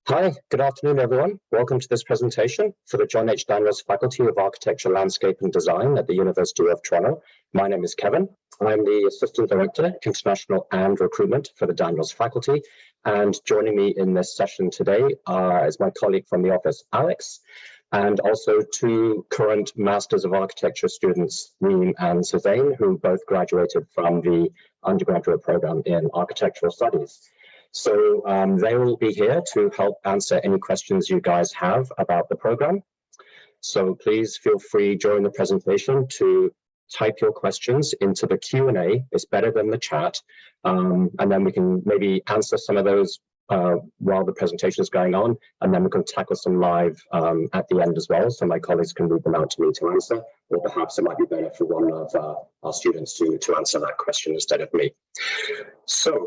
Hi, good afternoon, everyone. Welcome to this presentation for the John H. Daniels Faculty of Architecture, Landscape and Design at the University of Toronto. My name is Kevin. I'm the Assistant Director, International and Recruitment for the Daniels Faculty. And joining me in this session today is my colleague from the office, Alex, and also two current Masters of Architecture students, Reem and Suzanne, who both graduated from the undergraduate program in Architectural Studies. So they will be here to help answer any questions you guys have about the program. So please feel free during the presentation to type your questions into the Q&A. It's better than the chat. And then we can maybe answer some of those while the presentation is going on, and then we can tackle some live at the end as well, so my colleagues can read them out to me to answer, or perhaps it might be better for one of our students to answer that question instead of me. So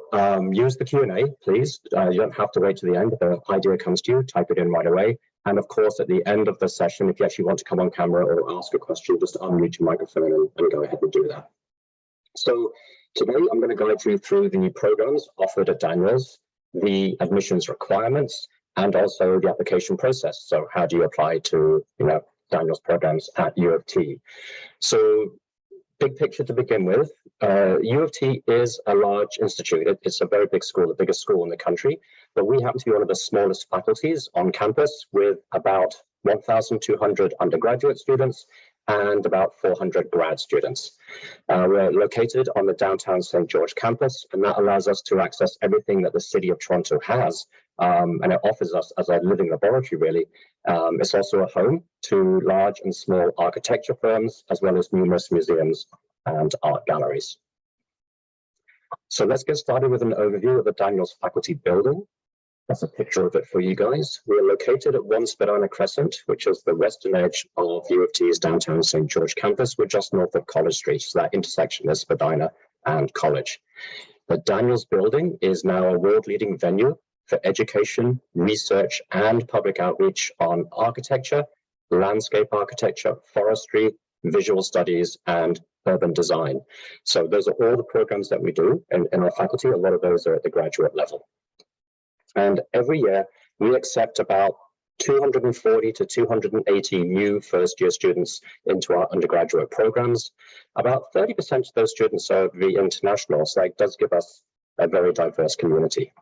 use the Q&A, please. You don't have to wait to the end. If the idea comes to you, type it in right away. And of course, at the end of the session, if you actually want to come on camera or ask a question, just unmute your microphone and go ahead and do that. So today, I'm going to guide you through the new programs offered at Daniels, the admissions requirements, and also the application process. So how do you apply to, Daniels programs at U of T? So big picture to begin with, U of T is a large institute. It's a very big school, the biggest school in the country, but we happen to be one of the smallest faculties on campus with about 1,200 undergraduate students and about 400 grad students. We're located on the downtown St. George campus, and that allows us to access everything that the City of Toronto has, and it offers us as a living laboratory, really. It's also a home to large and small architecture firms, as well as numerous museums and art galleries. So let's get started with an overview of the Daniels Faculty Building. That's a picture of it for you guys. We're located at 1 Spadina Crescent, which is the western edge of U of T's downtown St. George campus. We're just north of College Street, so that intersection is Spadina and College. The Daniels Building is now a world-leading venue for education, research, and public outreach on architecture, landscape architecture, forestry, visual studies, and urban design. So those are all the programs that we do in our faculty. A lot of those are at the graduate level. And every year, we accept about 240 to 280 new first-year students into our undergraduate programs. About 30% of those students are very international, so that does give us a very diverse community.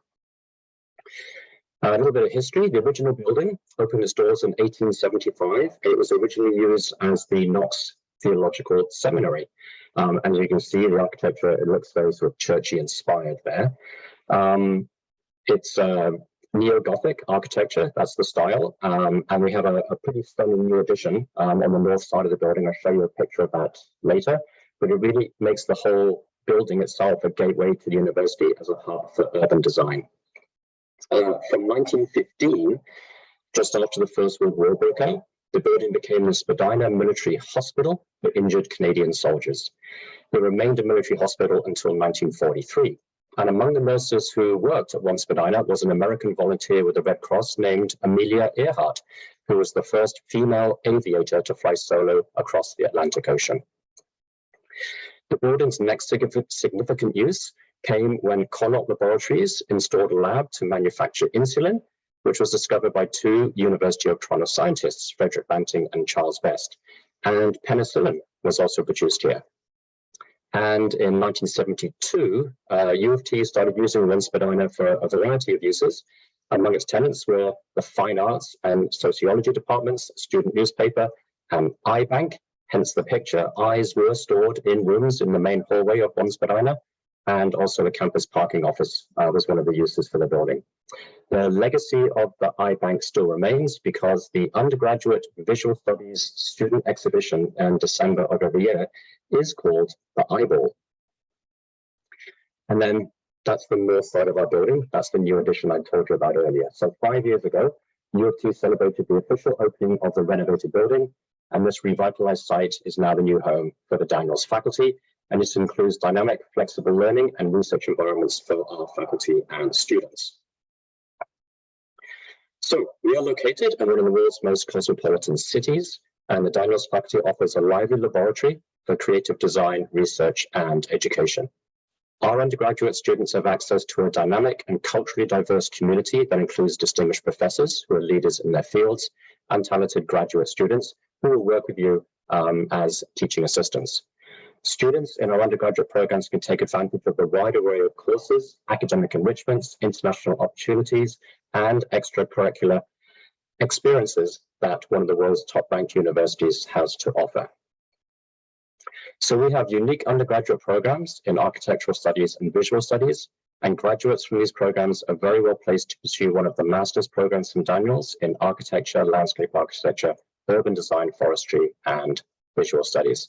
A little bit of history. The original building opened its doors in 1875. It was originally used as the Knox Theological Seminary. And you can see the architecture, it looks very sort of churchy inspired there. It's neo-Gothic architecture, that's the style, and we have a pretty stunning new addition on the north side of the building. I'll show you a picture of that later, but it really makes the whole building itself a gateway to the university as a hub for urban design. From 1915, just after the First World War broke out, the building became the Spadina Military Hospital for injured Canadian soldiers. It remained a military hospital until 1943. And among the nurses who worked at 1 Spadina was an American volunteer with the Red Cross named Amelia Earhart, who was the first female aviator to fly solo across the Atlantic Ocean. The building's next significant use came when Connaught Laboratories installed a lab to manufacture insulin, which was discovered by two University of Toronto scientists, Frederick Banting and Charles Best. And penicillin was also produced here. And in 1972, U of T started using 1 Spadina for a variety of uses. Among its tenants were the Fine Arts and Sociology departments, student newspaper, and iBank, hence the picture. Eyes were stored in rooms in the main hallway of 1 Spadina, and also a campus parking office was one of the uses for the building. The legacy of the iBank still remains because the undergraduate visual studies student exhibition in December of every year is called the Eyeball. And then that's the north side of our building. That's the new addition I told you about earlier. So 5 years ago, U of T celebrated the official opening of the renovated building, and this revitalized site is now the new home for the Daniels faculty, and this includes dynamic, flexible learning and research environments for our faculty and students. So we are located in one of the world's most cosmopolitan cities, and the Daniels faculty offers a lively laboratory for creative design, research, and education. Our undergraduate students have access to a dynamic and culturally diverse community that includes distinguished professors who are leaders in their fields and talented graduate students who will work with you as teaching assistants. Students in our undergraduate programs can take advantage of the wide array of courses, academic enrichments, international opportunities, and extracurricular experiences that one of the world's top-ranked universities has to offer. So we have unique undergraduate programs in architectural studies and visual studies, and graduates from these programs are very well placed to pursue one of the master's programs from Daniels in architecture, landscape architecture, urban design, forestry, and visual studies.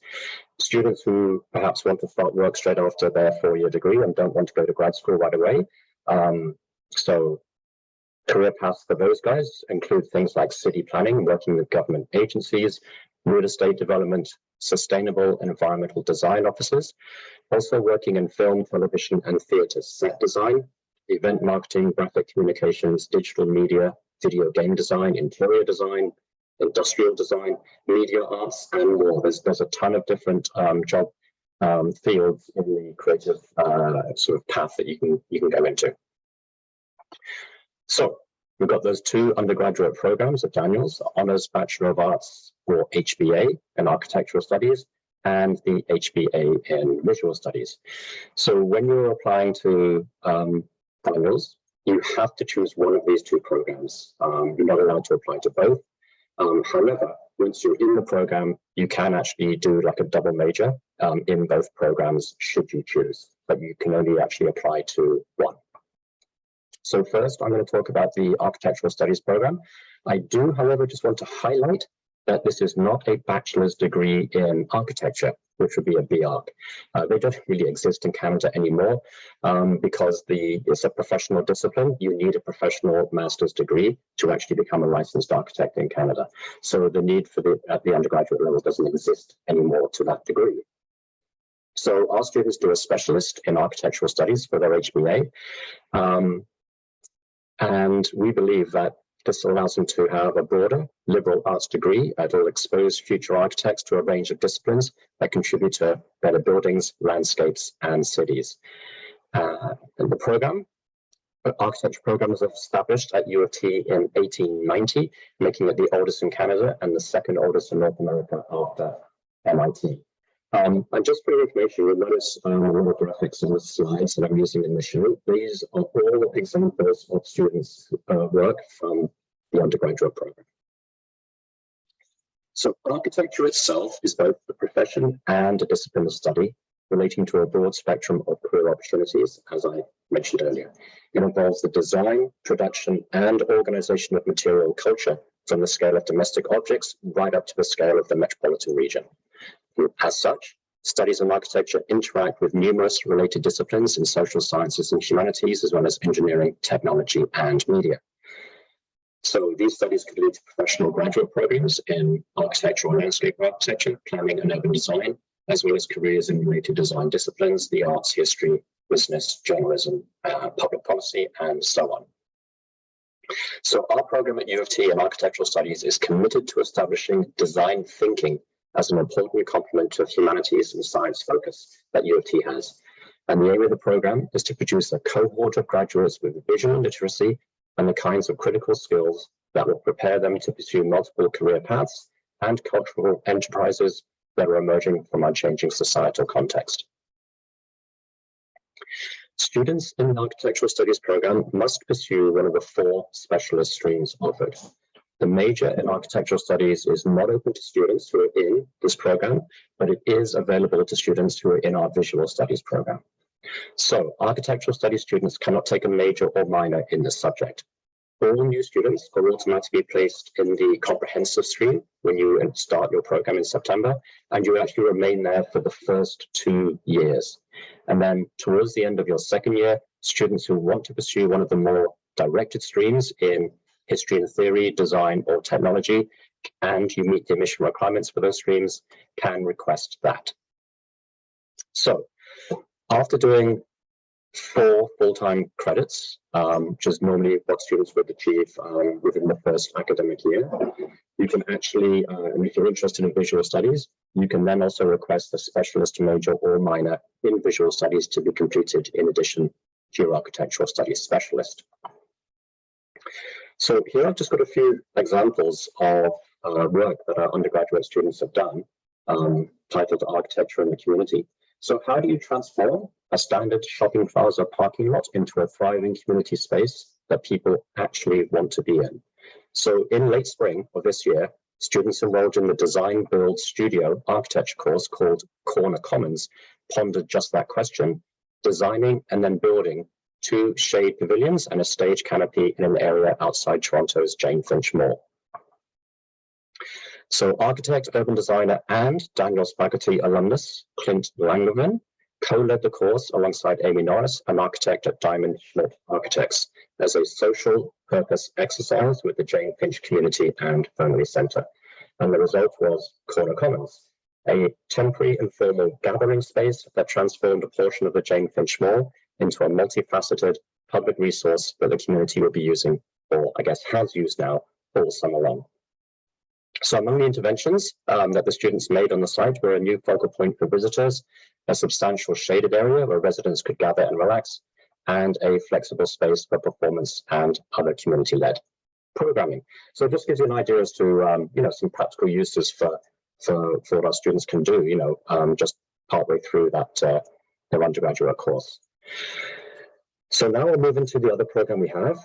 Students who perhaps want to start work straight after their four-year degree and don't want to go to grad school right away. So career paths for those guys include things like city planning, working with government agencies, real estate development, sustainable environmental design officers, also working in film, television, and theatre set design, event marketing, graphic communications, digital media, video game design, interior design, industrial design, media arts, and more. There's a ton of different job fields in the creative sort of path that you can go into. So we've got those two undergraduate programs at Daniels, Honours Bachelor of Arts or HBA in Architectural Studies and the HBA in Visual Studies. So when you're applying to Daniels, you have to choose one of these two programs. You're not allowed to apply to both. However, once you're in the program, you can actually do like a double major in both programs should you choose, but you can only actually apply to one. So first, I'm going to talk about the Architectural Studies program. I do, however, just want to highlight that this is not a bachelor's degree in architecture, which would be a BArch. They don't really exist in Canada anymore because it's a professional discipline. You need a professional master's degree to actually become a licensed architect in Canada. So the need for at the undergraduate level doesn't exist anymore to that degree. So our students do a specialist in architectural studies for their HBA. And we believe that this allows them to have a broader liberal arts degree that will expose future architects to a range of disciplines that contribute to better buildings, landscapes, and cities. And the program, the architecture program was established at U of T in 1890, making it the oldest in Canada and the second oldest in North America after MIT. And just for your information, you'll notice one of the graphics on the slides that I'm using in the show. These are all examples of students' work from the undergraduate program. So architecture itself is both a profession and a discipline of study relating to a broad spectrum of career opportunities, as I mentioned earlier. It involves the design, production, and organization of material culture from the scale of domestic objects right up to the scale of the metropolitan region. As such, studies in architecture interact with numerous related disciplines in social sciences and humanities, as well as engineering, technology, and media. So these studies could lead to professional graduate programs in architectural and landscape architecture, planning and urban design, as well as careers in related design disciplines, the arts, history, business, journalism, public policy, and so on. So our program at U of T in architectural studies is committed to establishing design thinking as an important complement to humanities and science focus that U of T has. And the aim of the program is to produce a cohort of graduates with visual literacy and the kinds of critical skills that will prepare them to pursue multiple career paths and cultural enterprises that are emerging from our changing societal context. Students in the Architectural Studies program must pursue one of the four specialist streams offered. The major in architectural studies is not open to students who are in this program, but it is available to students who are in our visual studies program. So architectural studies students cannot take a major or minor in this subject. All new students are automatically placed in the comprehensive stream when you start your program in September, and you actually remain there for the first 2 years. And then towards the end of your second year, students who want to pursue one of the more directed streams in history and theory, design, or technology, and you meet the admission requirements for those streams, can request that. So after doing 4 full-time credits, which is normally what students would achieve within the first academic year. You can actually, if you're interested in visual studies, you can then also request a specialist major or minor in visual studies to be completed in addition to your architectural studies specialist. So here I've just got a few examples of work that our undergraduate students have done, titled Architecture in the Community. So how do you transform a standard shopping plaza parking lot into a thriving community space that people actually want to be in? So in late spring of this year, students enrolled in the Design Build Studio architecture course called Corner Commons pondered just that question, designing and then building 2 shade pavilions and a stage canopy in an area outside Toronto's Jane Finch Mall. So architect, urban designer, and Daniels faculty alumnus, Clint Langevin, co-led the course alongside Amy Norris, an architect at Diamond Schmidt Architects, as a social purpose exercise with the Jane Finch Community and Family Centre. And the result was Corner Commons, a temporary informal gathering space that transformed a portion of the Jane Finch Mall into a multifaceted public resource that the community will be using, or I guess has used now, all summer long. So among the interventions that the students made on the site were a new focal point for visitors, a substantial shaded area where residents could gather and relax, and a flexible space for performance and other community-led programming. So it just gives you an idea as to some practical uses for what our students can do, just partway through that their undergraduate course. So now we'll move into the other program we have,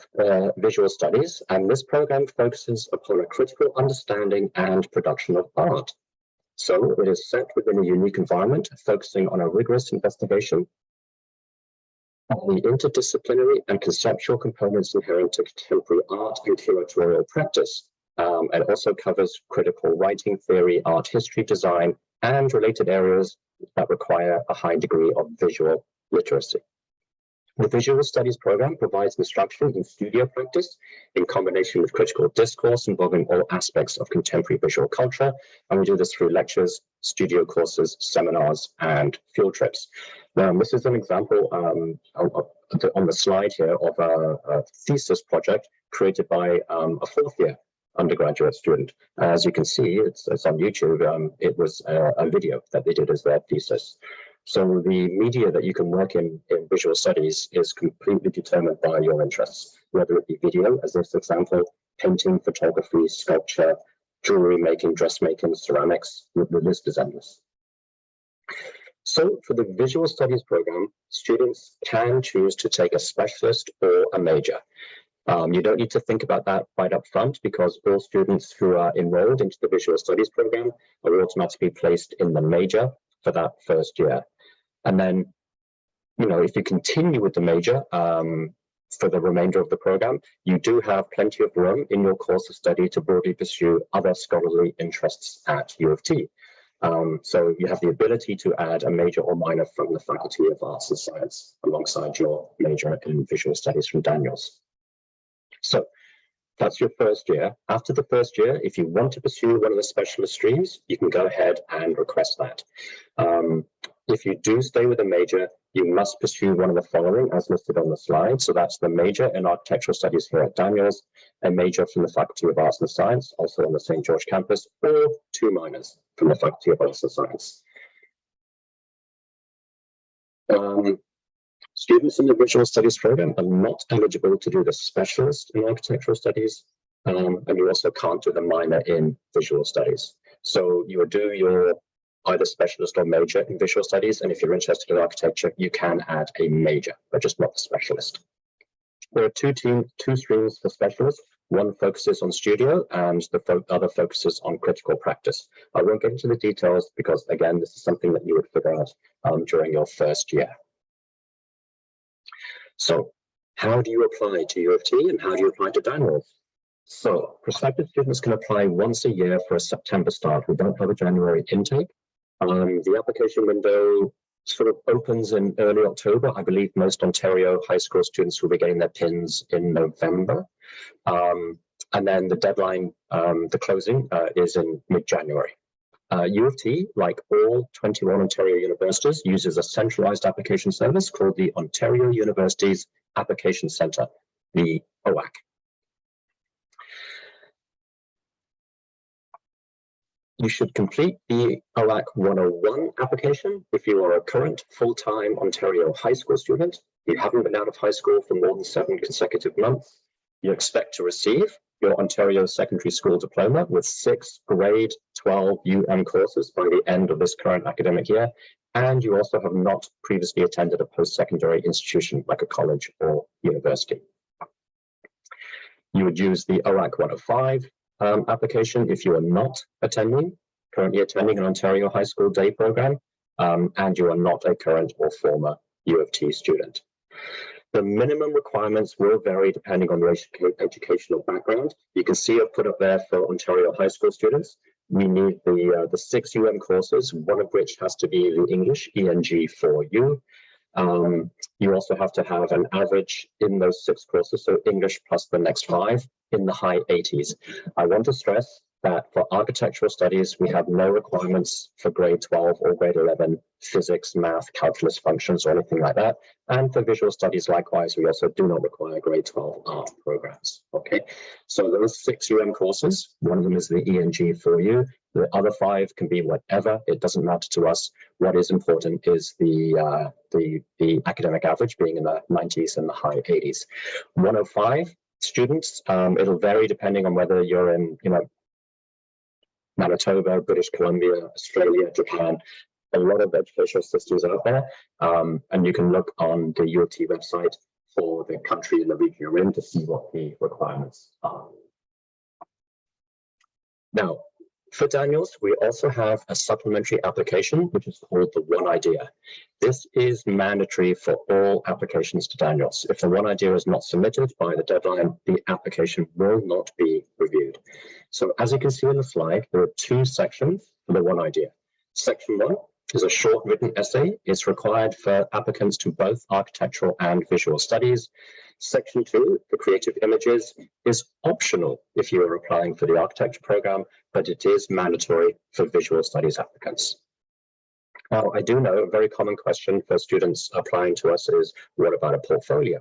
Visual Studies, and this program focuses upon a critical understanding and production of art. So it is set within a unique environment, focusing on a rigorous investigation of the interdisciplinary and conceptual components inherent to contemporary art and curatorial practice. It also covers critical writing theory, art history, design, and related areas that require a high degree of visual literacy. The Visual Studies program provides instruction in studio practice in combination with critical discourse involving all aspects of contemporary visual culture, and we do this through lectures, studio courses, seminars, and field trips. Now, this is an example on the slide here of a thesis project created by a 4th-year undergraduate student. As you can see, it's on YouTube. It was a video that they did as their thesis. So the media that you can work in visual studies is completely determined by your interests, whether it be video, as this example, painting, photography, sculpture, jewelry making, dressmaking, ceramics, the list is endless. So for the Visual Studies program, students can choose to take a specialist or a major. You don't need to think about that right up front because all students who are enrolled into the Visual Studies program are automatically placed in the major for that first year. And then, if you continue with the major for the remainder of the program, you do have plenty of room in your course of study to broadly pursue other scholarly interests at U of T. So you have the ability to add a major or minor from the Faculty of Arts and Science alongside your major in Visual Studies from Daniels. So that's your first year. After the first year, if you want to pursue one of the specialist streams, you can go ahead and request that. If you do stay with a major, you must pursue one of the following as listed on the slide. So that's the major in architectural studies here at Daniels, a major from the Faculty of Arts and Science, also on the St. George campus, or 2 minors from the Faculty of Arts and Science. Students in the Visual Studies program are not eligible to do the specialist in architectural studies, and you also can't do the minor in visual studies. So you would do your either specialist or major in visual studies, and if you're interested in architecture, you can add a major, but just not the specialist. There are two streams for specialists. One focuses on studio and the other focuses on critical practice. I won't get into the details because, again, this is something that you would figure out during your first year. So how do you apply to U of T and how do you apply to Daniels? So prospective students can apply once a year for a September start. We don't have a January intake. The application window sort of opens in early October. I believe most Ontario high school students will be getting their PINs in November. And then the deadline, the closing is in mid-January. U of T, like all 21 Ontario universities, uses a centralized application service called the Ontario Universities Application Centre, the OAC. You should complete the OAC 101 application if you are a current full-time Ontario high school student. You haven't been out of high school for more than 7 consecutive months. You expect to receive your Ontario Secondary School Diploma with 6 grade 12 UM courses by the end of this current academic year. And you also have not previously attended a post-secondary institution like a college or university. You would use the OAC 105 application if you are not currently attending an Ontario High School Day program, and you are not a current or former U of T student. The minimum requirements will vary depending on your educational background. You can see I've put up there for Ontario high school students. We need the 6 courses, one of which has to be the English ENG 4U. You also have to have an average in those 6 courses, so English plus the next 5 in the high 80s. I want to stress that for architectural studies, we have no requirements for grade 12 or grade 11 physics, math, calculus functions, or anything like that. And for visual studies, likewise, we also do not require grade 12 art programs. Okay, so those 6 courses, one of them is the ENG 4U. The other 5 can be whatever. It doesn't matter to us. What is important is the academic average being in the 90s and the high 80s. 105 students, it'll vary depending on whether you're in, Manitoba, British Columbia, Australia, Japan. A lot of educational systems out there, and you can look on the U of T website for the country and the region you're in to see what the requirements are. Now, for Daniels, we also have a supplementary application, which is called the One Idea. This is mandatory for all applications to Daniels. If the One Idea is not submitted by the deadline, the application will not be reviewed. So as you can see in the slide, there are 2 sections for the One Idea. Section 1 is a short written essay. It's required for applicants to both architectural and visual studies. Section 2, for creative images, is optional if you are applying for the architecture program, but it is mandatory for visual studies applicants. Now, I do know a very common question for students applying to us is, what about a portfolio?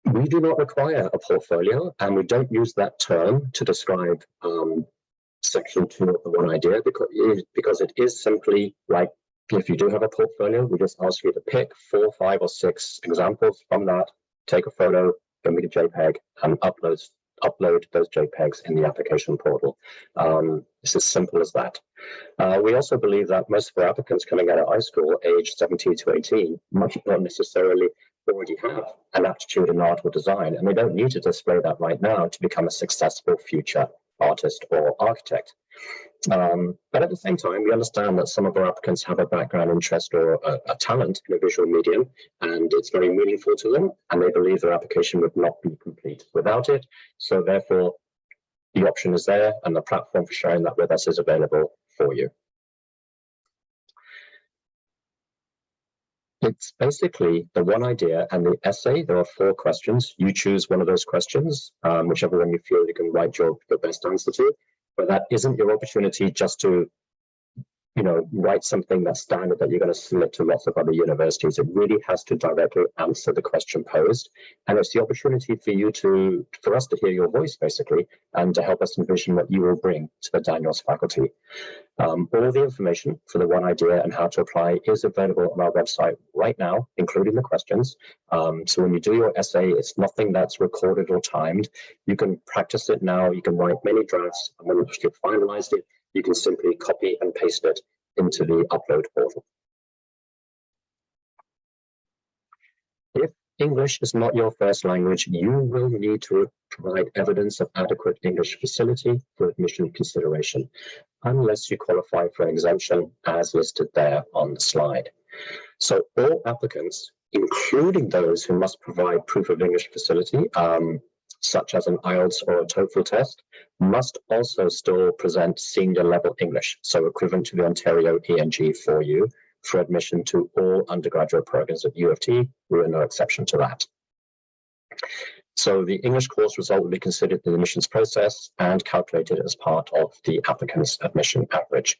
We do not require a portfolio, and we don't use that term to describe section 2 of the One Idea because it is simply like, if you do have a portfolio, we just ask you to pick 4, 5, or 6 examples from that, take a photo, give me the JPEG, and upload those JPEGs in the application portal. It's as simple as that. We also believe that most of our applicants coming out of high school, aged 17 to 18, might not necessarily already have an aptitude in art or design, and they don't need to display that right now to become a successful future artist or architect. But at the same time, we understand that some of our applicants have a background interest or a talent in a visual medium, and it's very meaningful to them, and they believe their application would not be complete without it. So therefore, the option is there, and the platform for sharing that with us is available for you. It's basically the One Idea and the essay. There are 4 questions. You choose one of those questions, whichever one you feel you can write your best answer to. But that isn't your opportunity just to, write something that's standard that you're going to submit to lots of other universities. It really has to directly answer the question posed. And it's the opportunity for us to hear your voice, basically, and to help us envision what you will bring to the Daniels faculty. All the information for the One Idea and how to apply is available on our website right now, including the questions. So when you do your essay, it's nothing that's recorded or timed. You can practice it now. You can write many drafts, and when you've finalized it, you can simply copy and paste it into the upload portal. If English is not your first language, you will need to provide evidence of adequate English facility for admission consideration, unless you qualify for an exemption as listed there on the slide. So all applicants, including those who must provide proof of English facility, such as an IELTS or a TOEFL test, must also still present senior level English, so equivalent to the Ontario ENG 4U, for admission to all undergraduate programs at U of T. We are no exception to that. So the English course result will be considered in the admissions process and calculated as part of the applicant's admission average.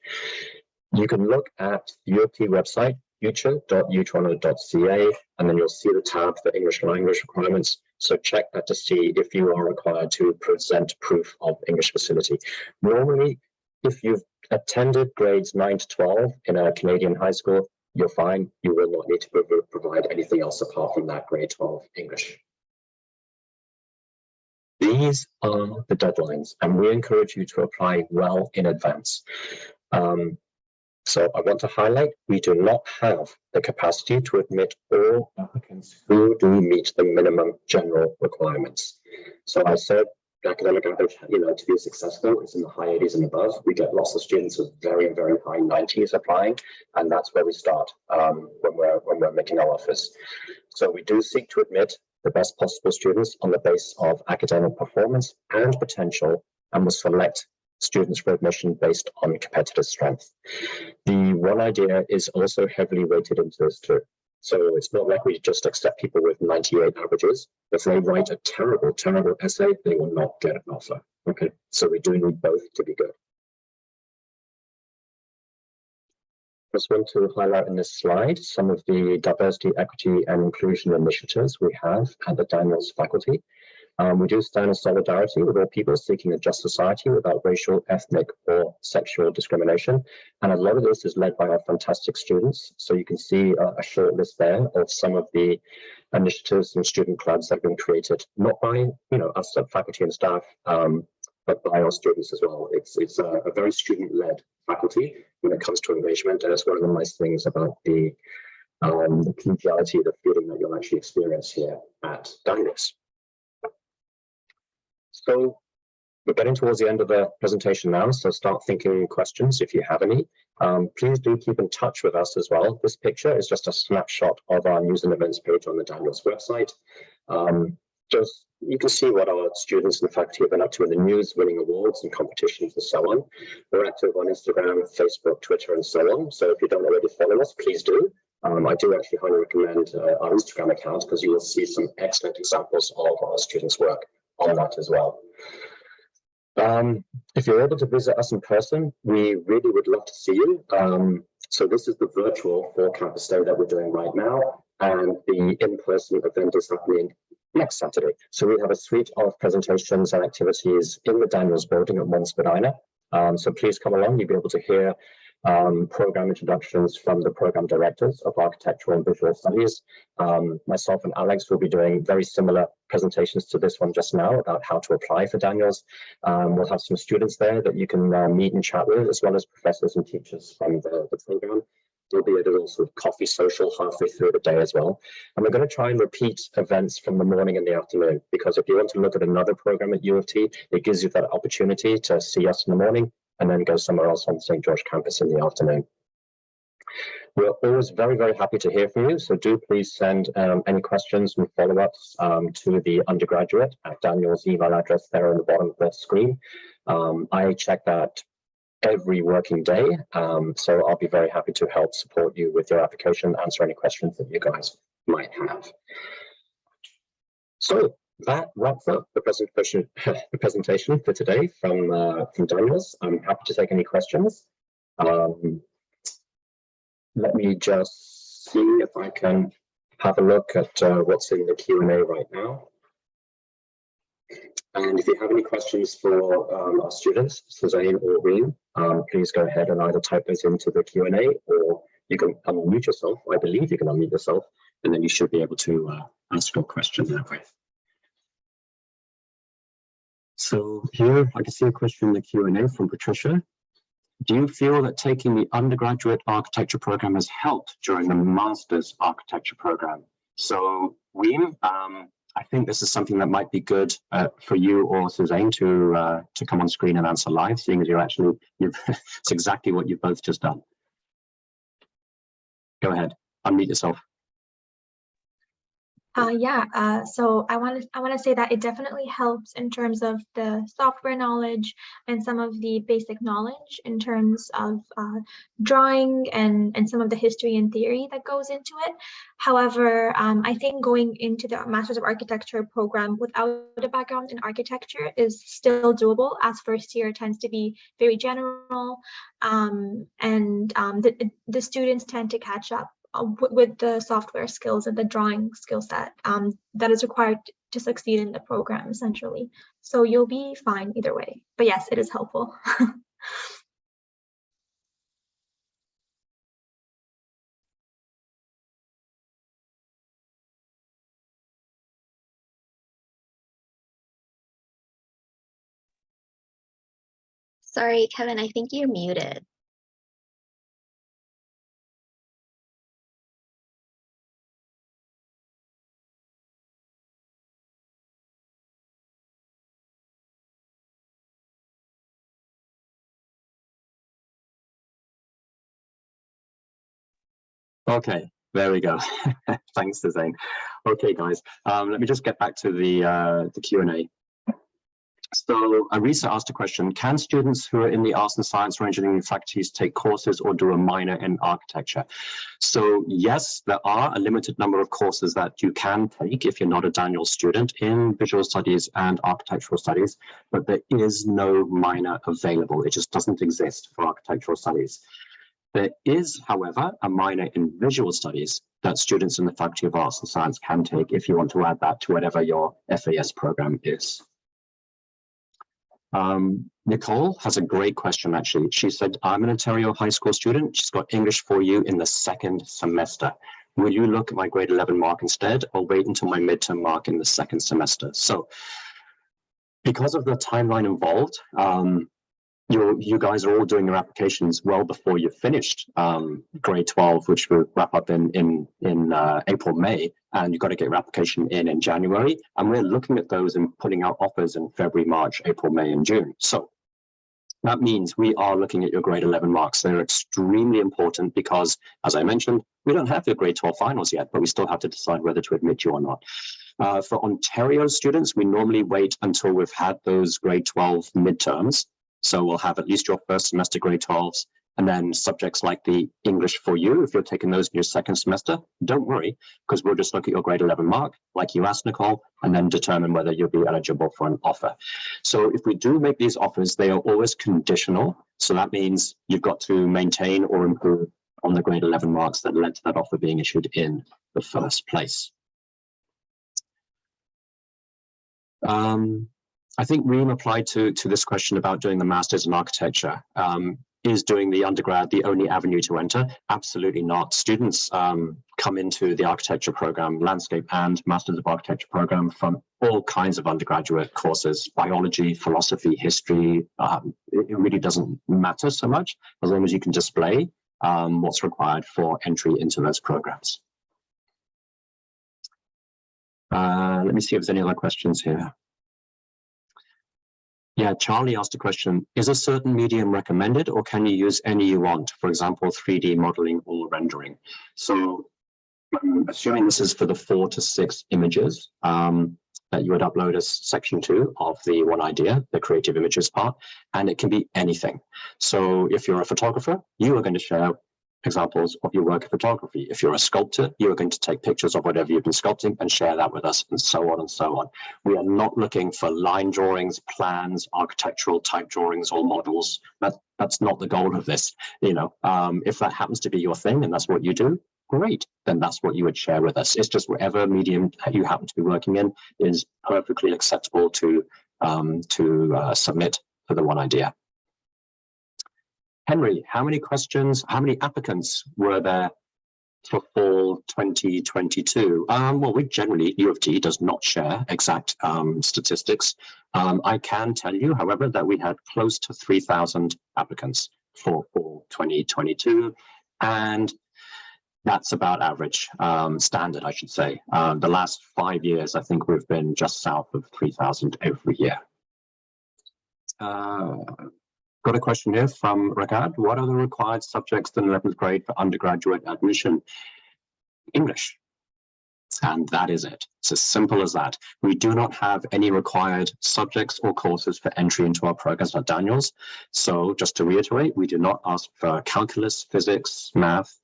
You can look at the UOP website, future.utoronto.ca, and then you'll see the tab for English language requirements. So check that to see if you are required to present proof of English facility. Normally, if you've attended grades 9 to 12 in a Canadian high school, you're fine. You will not need to provide anything else apart from that grade 12 English. These are the deadlines, and we encourage you to apply well in advance. So I want to highlight, we do not have the capacity to admit all applicants who do meet the minimum general requirements. So I said academic average, to be successful is in the high 80s and above. We get lots of students with very, very high 90s applying, and that's where we start when we're making our offers. So we do seek to admit the best possible students on the basis of academic performance and potential, and will select students for admission based on competitive strength. The one idea is also heavily weighted into this too. So it's not like we just accept people with 98 averages. If they write a terrible, terrible essay, they will not get an offer. Okay, so we do need both to be good. I just want to highlight in this slide some of the diversity, equity, and inclusion initiatives we have at the Daniels faculty. We do stand in solidarity with all people seeking a just society without racial, ethnic, or sexual discrimination. And a lot of this is led by our fantastic students. So you can see a short list there of some of the initiatives and student clubs that have been created, not by us faculty and staff, but by our students as well. It's a very student-led faculty when it comes to engagement, and it's one of the nice things about the collegiality, the feeling that you'll actually experience here at Daniels. So we're getting towards the end of the presentation now, so start thinking questions if you have any. Please do keep in touch with us as well. This picture is just a snapshot of our news and events page on the Daniels website. You can see what our students and faculty have been up to in the news, winning awards and competitions and so on. We're active on Instagram, Facebook, Twitter, and so on. So if you don't already follow us, please do. I do actually highly recommend our Instagram account because you will see some excellent examples of our students' work on that as well. If you're able to visit us in person, we really would love to see you. So this is the virtual for campus day that we're doing right now, and the in-person event is happening next Saturday. So we have a suite of presentations and activities in the Daniels building at One Spadina. So please come along. You'll be able to hear program introductions from the program directors of architectural and visual studies. Myself and Alex will be doing very similar presentations to this one just now about how to apply for Daniels. We'll have some students there that you can meet and chat with, as well as professors and teachers from the program. There'll be a little sort of coffee social halfway through the day as well. And we're going to try and repeat events from the morning and the afternoon, because if you want to look at another program at U of T, it gives you that opportunity to see us in the morning and then go somewhere else on St. George campus in the afternoon. We're always very, very happy to hear from you. So do please send any questions and follow-ups to the undergraduate at Daniel's email address there on the bottom of the screen. I check that every working day. So I'll be very happy to help support you with your application, answer any questions that you guys might have. So that wraps up the presentation for today from Daniels. I'm happy to take any questions. Let me just see if I can have a look at what's in the Q&A right now. And if you have any questions for our students, Suzanne or Reem, please go ahead and either type those into the Q&A, or you can unmute yourself. I believe you can unmute yourself, and then you should be able to ask your question that way. So here I can see a question in the Q&A from Patricia. Do you feel that taking the undergraduate architecture program has helped during the master's architecture program? So Reem, I think this is something that might be good for you or Suzanne to come on screen and answer live, seeing as it's exactly what you've both just done. Go ahead, unmute yourself. So I want to say that it definitely helps in terms of the software knowledge and some of the basic knowledge in terms of drawing and some of the history and theory that goes into it. However, I think going into the Masters of Architecture program without a background in architecture is still doable, as first year tends to be very general, the students tend to catch up with the software skills and the drawing skill set that is required to succeed in the program, essentially. So you'll be fine either way. But yes, it is helpful. Sorry, Kevin, I think you're muted. Okay, there we go. Thanks, Suzanne. Okay, guys, let me just get back to the Q&A. So Arisa asked a question: can students who are in the arts and science or engineering faculties take courses or do a minor in architecture? So yes, there are a limited number of courses that you can take if you're not a Daniel student in visual studies and architectural studies, but there is no minor available. It just doesn't exist for architectural studies. There is, however, a minor in visual studies that students in the Faculty of Arts and Science can take if you want to add that to whatever your FAS program is. Nicole has a great question, actually. She said, I'm an Ontario high school student. She's got English for you in the second semester. Will you look at my grade 11 mark instead, or wait until my midterm mark in the second semester? So because of the timeline involved, you guys are all doing your applications well before you've finished grade 12, which will wrap up in April, May, and you've got to get your application in January. And we're looking at those and putting out offers in February, March, April, May, and June. So that means we are looking at your grade 11 marks. They're extremely important because, as I mentioned, we don't have your grade 12 finals yet, but we still have to decide whether to admit you or not. For Ontario students, we normally wait until we've had those grade 12 midterms. So we'll have at least your first semester grade 12s, and then subjects like the English for you, if you're taking those in your second semester, don't worry, because we'll just look at your grade 11 mark, like you asked, Nicole, and then determine whether you'll be eligible for an offer. So if we do make these offers, they are always conditional. So that means you've got to maintain or improve on the grade 11 marks that led to that offer being issued in the first place. I think Reem applied to this question about doing the Masters in Architecture. Is doing the undergrad the only avenue to enter? Absolutely not. Students come into the architecture program, landscape and Masters of Architecture program from all kinds of undergraduate courses, biology, philosophy, history. It really doesn't matter so much as long as you can display what's required for entry into those programs. Let me see if there's any other questions here. Yeah, Charlie asked a question, is a certain medium recommended or can you use any you want, for example, 3D modeling or rendering? So I'm assuming this is for the 4 to 6 images that you would upload as section 2 of the one idea, the creative images part, and it can be anything. So if you're a photographer, you are going to share examples of your work of photography. If you're a sculptor, you're going to take pictures of whatever you've been sculpting and share that with us, and so on and so on. We are not looking for line drawings, plans, architectural type drawings or models. That's not the goal of this. You know, if that happens to be your thing and that's what you do, great, then that's what you would share with us. It's just whatever medium that you happen to be working in is perfectly acceptable to submit for the one idea. Henry, how many applicants were there for fall 2022? Well, we generally, U of T does not share exact statistics. I can tell you, however, that we had close to 3,000 applicants for fall 2022, and that's about average, standard, I should say. The last 5 years, I think we've been just south of 3,000 every year. Got a question here from Ragad. What are the required subjects in 11th grade for undergraduate admission? English. And that is it. It's as simple as that. We do not have any required subjects or courses for entry into our programs at Daniels. So just to reiterate, we do not ask for calculus, physics, math.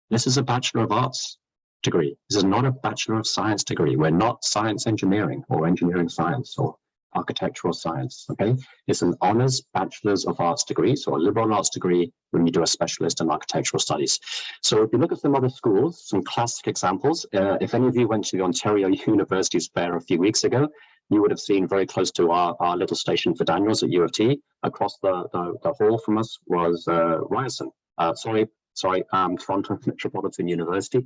This is a Bachelor of Arts degree. This is not a Bachelor of Science degree. We're not science engineering or engineering science or architectural science, okay? It's an honors Bachelor's of Arts degree, so a liberal arts degree when you do a specialist in architectural studies. So if you look at some other schools, some classic examples, if any of you went to the Ontario University's fair a few weeks ago, you would have seen very close to our little station for Daniels at U of T, across the hall from us was Ryerson. Toronto Metropolitan University.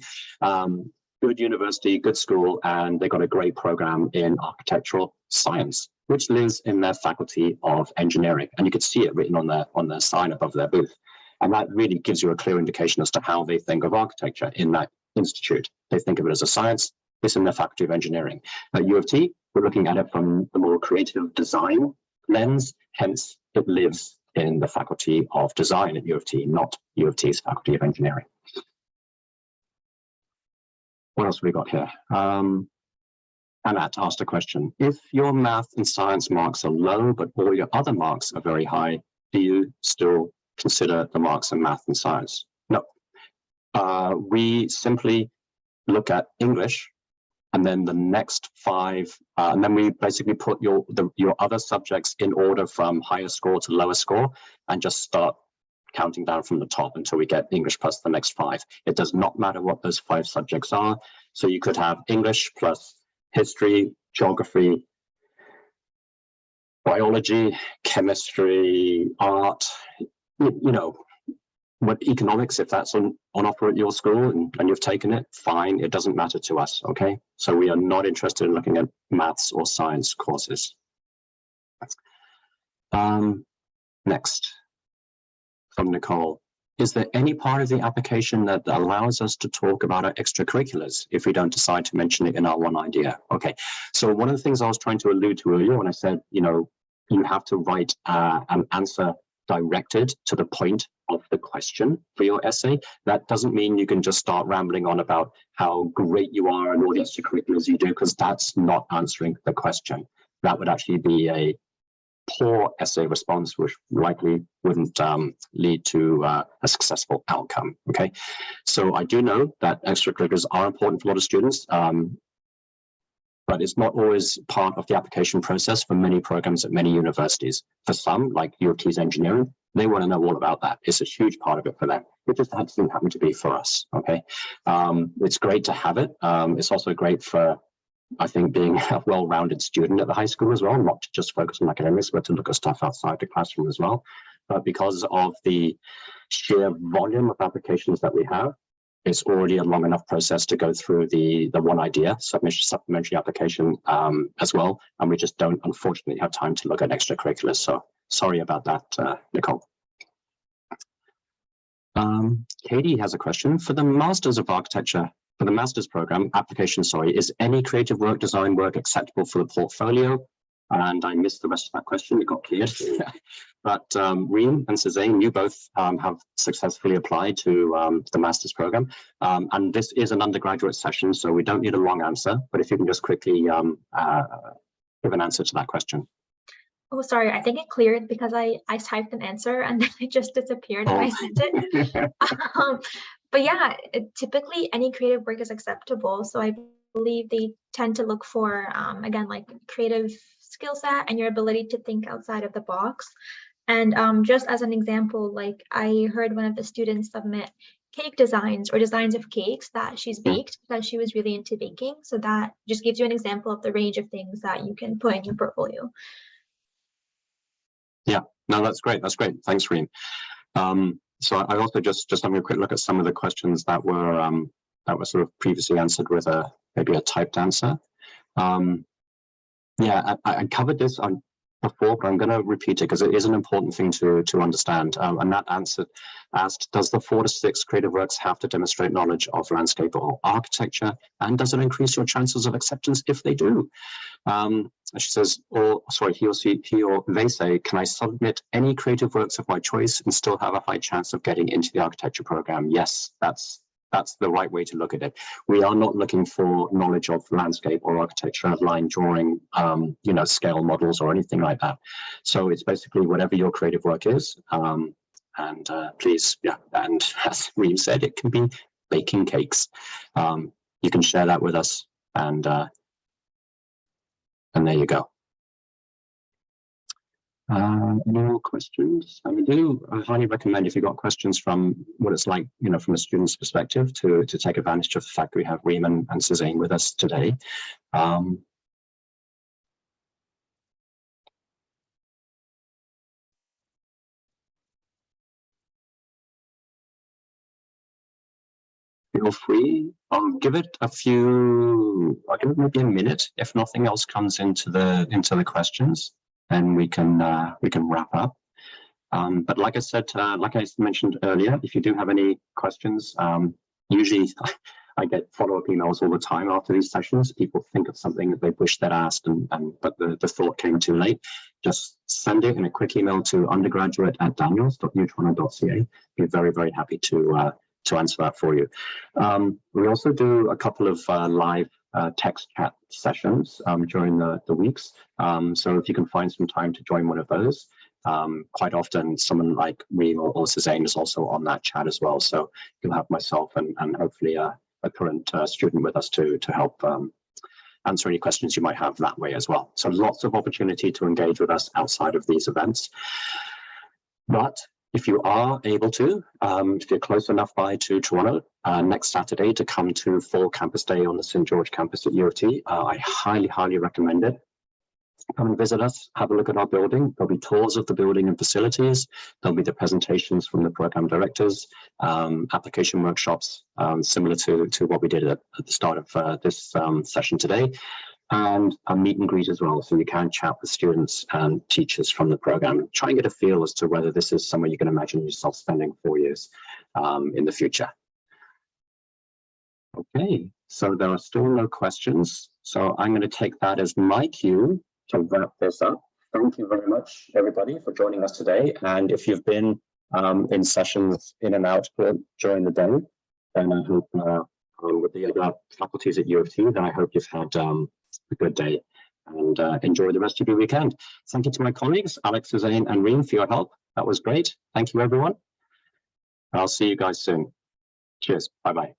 Good university, good school, and they got a great program in architectural science, which lives in their faculty of engineering. And you could see it written on their sign above their booth. And that really gives you a clear indication as to how they think of architecture in that institute. They think of it as a science. It's in their faculty of engineering. At U of T, we're looking at it from the more creative design lens, hence it lives in the faculty of design at U of T, not U of T's faculty of engineering. What else have we got here? Anat asked a question. If your math and science marks are low, but all your other marks are very high, do you still consider the marks in math and science? No. We simply look at English and then the next 5, and then we basically put your other subjects in order from higher score to lower score and just start counting down from the top until we get English plus the next 5. It does not matter what those 5 subjects are. So you could have English plus history, geography, biology, chemistry, art, you know, what economics, if that's on offer at your school and you've taken it, fine, it doesn't matter to us, okay? So we are not interested in looking at maths or science courses. Next, from Nicole. Is there any part of the application that allows us to talk about our extracurriculars if we don't decide to mention it in our one idea? Okay, so one of the things I was trying to allude to earlier when I said, you know, you have to write an answer directed to the point of the question for your essay. That doesn't mean you can just start rambling on about how great you are and all the extracurriculars you do, because that's not answering the question. That would actually be a poor essay response, which likely wouldn't lead to a successful outcome, okay? So I do know that extracurriculars are important for a lot of students, but it's not always part of the application process for many programs at many universities. For some, like U of T's engineering, they want to know all about that. It's a huge part of it for them. It just doesn't happen to be for us, okay? It's great to have it. It's also great for, I think, being a well-rounded student at the high school as well, not to just focus on academics, but to look at stuff outside the classroom as well. But because of the sheer volume of applications that we have, it's already a long enough process to go through the one idea supplementary application as well. And we just don't, unfortunately, have time to look at extracurriculars. So sorry about that, Nicole. Katie has a question. For the Masters of Architecture, for the Master's program, application, is any creative work, design work acceptable for the portfolio? And I missed the rest of that question, it got cleared. But Reem and Suzanne, you both have successfully applied to the Master's program. And this is an undergraduate session, so we don't need a long answer, but if you can just quickly give an answer to that question. Oh, sorry, I think it cleared because I typed an answer and then it just disappeared and I sent it. But yeah, typically any creative work is acceptable. So I believe they tend to look for, again, like creative skill set and your ability to think outside of the box. And just as an example, like I heard one of the students submit cake designs or designs of cakes that she's baked because she was really into baking. So that just gives you an example of the range of things that you can put in your portfolio. Yeah, no, that's great. That's great. Thanks, Reem. So I also just having a quick look at some of the questions that were sort of previously answered with maybe a typed answer. Yeah, I covered this before, but I'm going to repeat it because it is an important thing to understand. And that answer asked, does the 4 to 6 creative works have to demonstrate knowledge of landscape or architecture? And does it increase your chances of acceptance if they do? She says, he or they say, can I submit any creative works of my choice and still have a high chance of getting into the architecture program? Yes, that's that's the right way to look at it. We are not looking for knowledge of landscape or architecture, of line drawing, you know, scale models or anything like that. So it's basically whatever your creative work is. And please, yeah, and as Reem said, it can be baking cakes. You can share that with us, and there you go. Any more questions? I highly recommend, if you've got questions from what it's like, you know, from a student's perspective, to take advantage of the fact that we have Reem and Suzanne with us today. Feel free. I'll give it maybe a minute. If nothing else comes into the questions, then we can wrap up. But like I said, like I mentioned earlier, if you do have any questions, usually I get follow-up emails all the time after these sessions. People think of something that they wish they'd asked, but the thought came too late. Just send it in a quick email to undergraduate@daniels.utoronto.ca. Be very, very happy to answer that for you. We also do a couple of live text chat sessions during the weeks. So if you can find some time to join one of those, quite often someone like Reem or Suzanne is also on that chat as well. So you'll have myself and hopefully a current student with us to help answer any questions you might have that way as well. So lots of opportunity to engage with us outside of these events. But if you are able to, if you're close enough by to Toronto next Saturday to come to Fall Campus Day on the St. George campus at U of T, I highly, highly recommend it. Come and visit us, have a look at our building. There'll be tours of the building and facilities. There'll be the presentations from the program directors, application workshops, similar to what we did at the start of this session today, and a meet and greet as well. So you can chat with students and teachers from the program. Try and get a feel as to whether this is somewhere you can imagine yourself spending 4 years in the future. Okay, so there are still no questions. So I'm going to take that as my cue to wrap this up. Thank you very much, everybody, for joining us today. And if you've been in sessions in and out during the day, then I hope with the other faculties at U of T, then I hope you've had a good day and enjoy the rest of your weekend. Thank you to my colleagues, Alex, Suzanne, and Reem, for your help. That was great. Thank you, everyone. I'll see you guys soon. Cheers. Bye-bye.